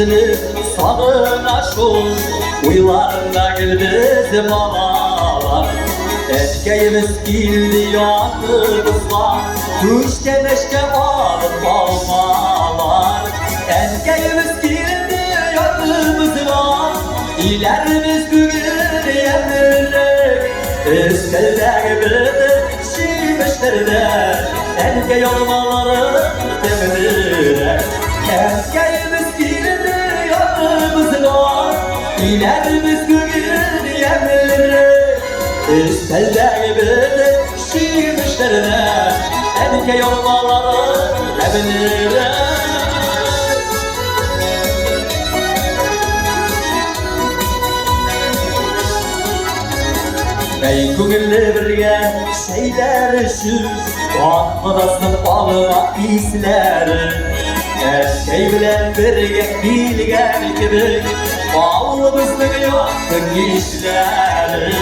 üzülüp salına şu uylarına girdi balalar. Erkeğimiz girdi yanımızla, üçte beşte alıp almalar. Erkeğimiz girdi yanımızla, ilerimiz bugün yemirlik. İsterler bildik şimişlerde, erkek olmaları demirler. Erkeğimiz girdi yanımızla, ilerimiz bugün yemirlik. İsterler bildik şimişlerde, erkek olmaları demirler. Ey kugilli birge şeyler şu, bakmadasın balıma isleri. Erkek bilen birge bilgen gibi, bağlımızın yoktuk işleri.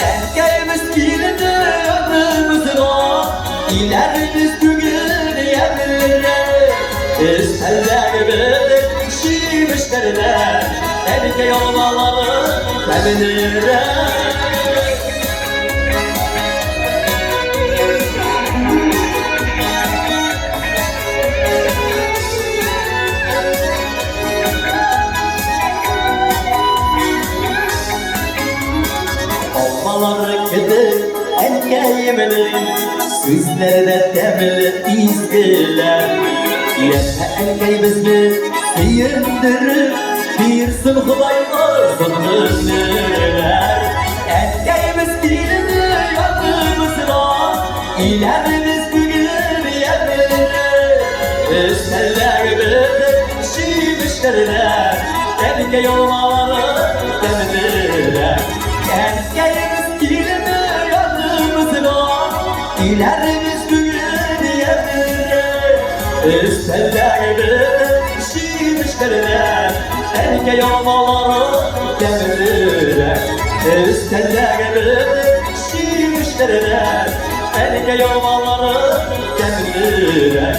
Erkeğimiz girdi yanımızda, ilerimiz bugün yemirli. İsterler bildik şimişlerine, erkek olmaları demirler. Olmaları gibi erkeğimin sözleri de demir izdiler. Yeter erkeğimizi seyindirir, bir sınıflay ağzını neler. Erkeğimiz girdi yanımızda, ilerimiz bugün yemirli. İsterler bildik şimişlerine, erkek olmaları demirler. Erkeğimiz girdi yanımızda, ilerimiz bugün yemirli. İsterler bildik şimişlerine, erkek olmaları demirler. İsterler bildik şimişlerine, erkek olmaları demirler.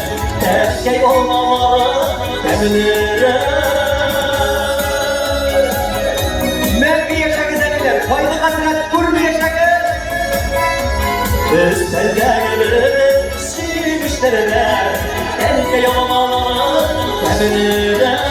Erkek olmaları demirler. Haydi hasret kurmayacak. İsterler bildik şimişlerine, erkek olmaları demirler.